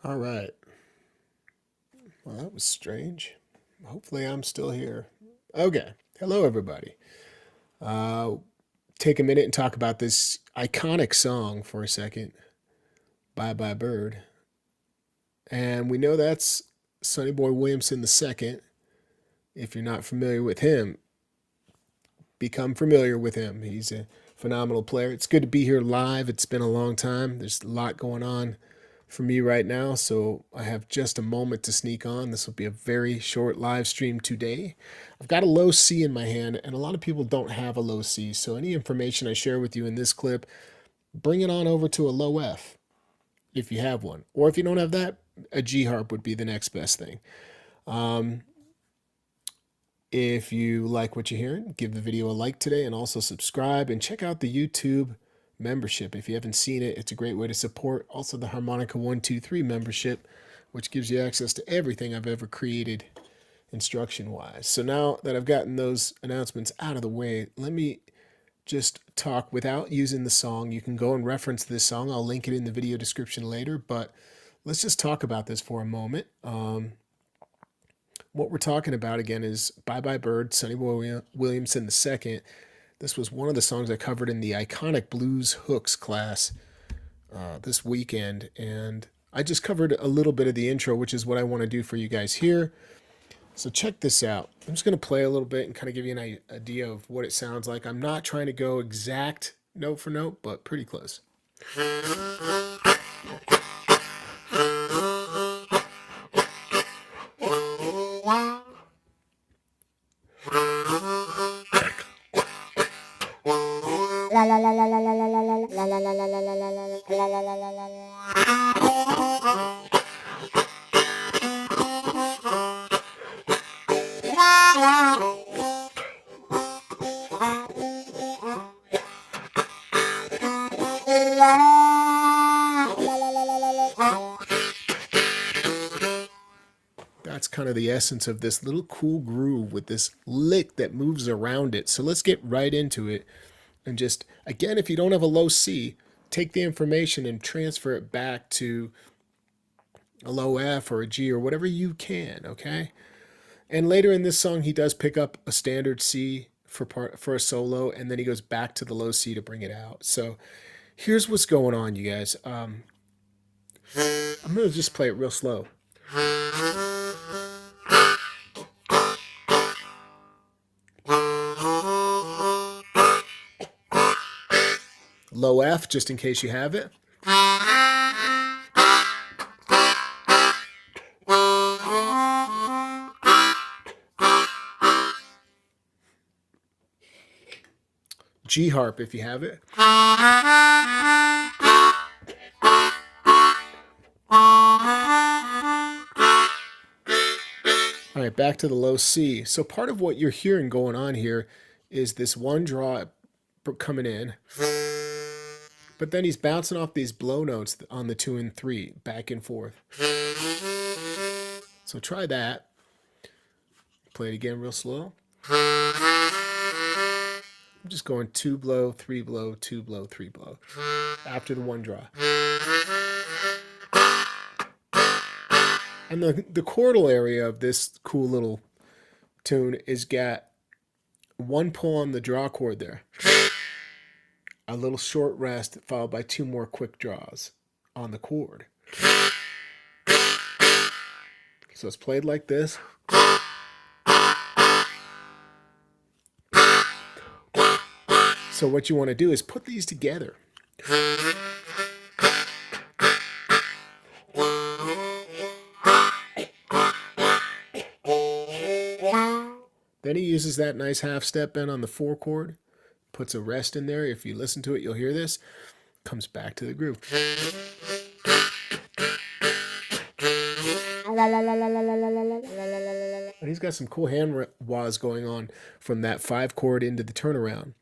All right. Well, that was strange. Hopefully, I'm still here. Okay. Hello, everybody. Uh, Take a minute and talk about this iconic song for a second. Bye Bye Bird. And we know that's Sonny Boy Williamson II. If you're not familiar with him, become familiar with him. He's a phenomenal player. It's good to be here live. It's been a long time. There's a lot going on for me right now, so I have just a moment to sneak on. This will be a very short live stream today. I've got a low C in my hand, and a lot of people don't have a low C, so any information I share with you in this clip, bring it on over to a low F if you have one. Or if you don't have that, a G harp would be the next best thing. If you like what you're hearing, give the video a like today and also subscribe and check out the YouTube membership. If you haven't seen it, it's a great way to support. Also the Harmonica 123 membership, which gives you access to everything I've ever created instruction-wise. So now that I've gotten those announcements out of the way, let me just talk without using the song. You can go and reference this song. I'll link it in the video description later, but let's just talk about this for a moment. What we're talking about again is Bye Bye Bird, Sonny Boy Williamson II. This was one of the songs I covered in the iconic blues hooks class this weekend, and I just covered a little bit of the intro, which is what I want to do for you guys here. So check this out. I'm just going to play a little bit and kind of give you an idea of what it sounds like. I'm not trying to go exact note for note, but pretty close. That's kind of the essence of this little cool groove with this lick that moves around it. So let's get right into it. And just, again, if you don't have a low C, take the information and transfer it back to a low F or a G or whatever you can, okay? And later in this song, he does pick up a standard C for a solo, and then he goes back to the low C to bring it out. So here's what's going on, you guys. I'm going to just play it real slow. Low F, just in case you have it. G harp, if you have it. All right, back to the low C. So part of what you're hearing going on here is this one draw coming in, but then he's bouncing off these blow notes on the 2 and 3, back and forth. So try that. Play it again real slow. I'm just going 2 blow, 3 blow, 2 blow, 3 blow after the one draw. And the chordal area of this cool little tune is got one pull on the draw chord there, a little short rest followed by 2 more quick draws on the chord. So it's played like this. So what you want to do is put these together. Then he uses that nice half step bend on the 4 chord, puts a rest in there. If you listen to it, you'll hear this. Comes back to the groove. And he's got some cool hand wahs going on from that 5 chord into the turnaround.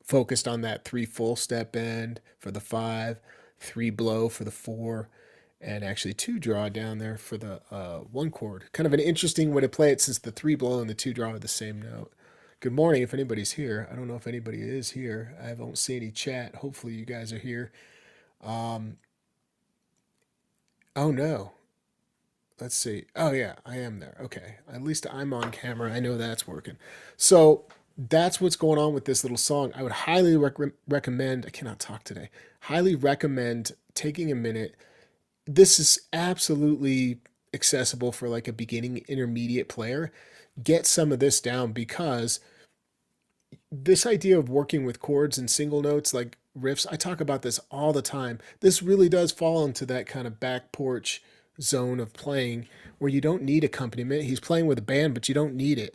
Focused on that 3 full step bend for the 5, 3 blow for the 4, and actually 2 draw down there for the 1 chord. Kind of an interesting way to play it since the 3 blow and the 2 draw are the same note. Good morning if anybody's here. I don't know if anybody is here. I don't see any chat. Hopefully you guys are here. Oh no. Let's see. Oh yeah, I am there. Okay. At least I'm on camera. I know that's working. So that's what's going on with this little song. I would highly recommend, I cannot talk today, highly recommend taking a minute. This is absolutely accessible for like a beginning intermediate player. Get some of this down because this idea of working with chords and single notes like riffs, I talk about this all the time. This really does fall into that kind of back porch zone of playing where you don't need accompaniment. He's playing with a band, but you don't need it.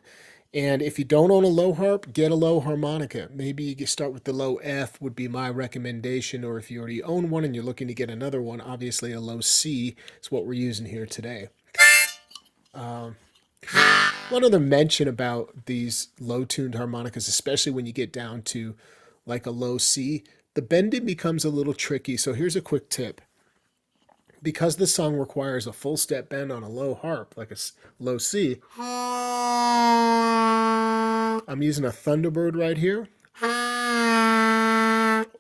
And if you don't own a low harp, get a low harmonica. Maybe you start with the low F would be my recommendation. Or if you already own one and you're looking to get another one, obviously a low C is what we're using here today. One other mention about these low tuned harmonicas, especially when you get down to like a low C, the bending becomes a little tricky. So here's a quick tip. Because this song requires a full step bend on a low harp, like a low C, I'm using a Thunderbird right here.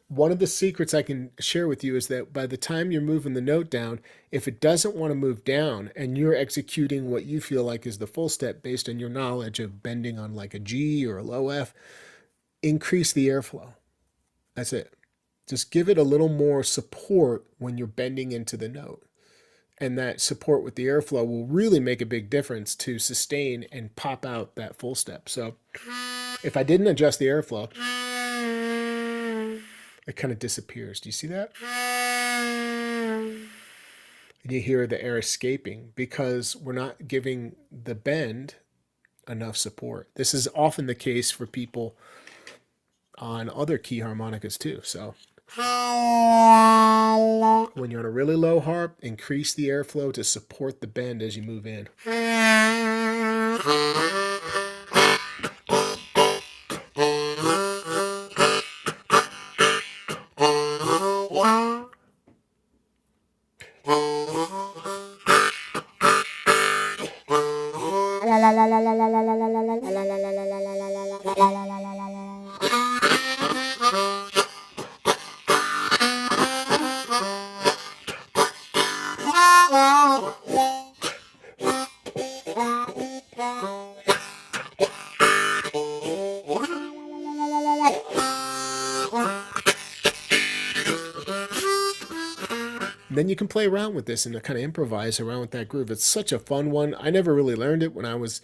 One of the secrets I can share with you is that by the time you're moving the note down, if it doesn't want to move down and you're executing what you feel like is the full step based on your knowledge of bending on like a G or a low F, increase the airflow. That's it. Just give it a little more support when you're bending into the note. And that support with the airflow will really make a big difference to sustain and pop out that full step. So if I didn't adjust the airflow, it kind of disappears. Do you see that? And you hear the air escaping because we're not giving the bend enough support. This is often the case for people on other key harmonicas too. So when you're on a really low harp, increase the airflow to support the bend as you move in. Then you can play around with this and kind of improvise around with that groove. It's such a fun one. I never really learned it when I was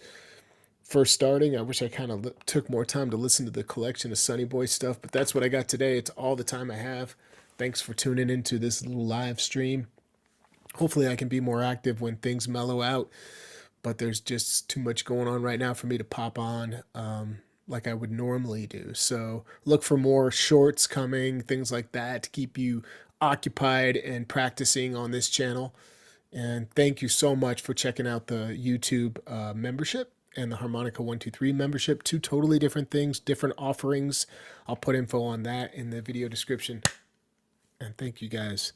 first starting. I wish I kind of took more time to listen to the collection of Sonny Boy stuff, but that's what I got today. It's all the time I have. Thanks for tuning into this little live stream. Hopefully I can be more active when things mellow out, but there's just too much going on right now for me to pop on like I would normally do. So look for more shorts coming, things like that to keep you occupied and practicing on this channel. And thank you so much for checking out the YouTube membership and the Harmonica 123 membership. Two totally different things, different offerings. I'll put info on that in the video description. And thank you guys.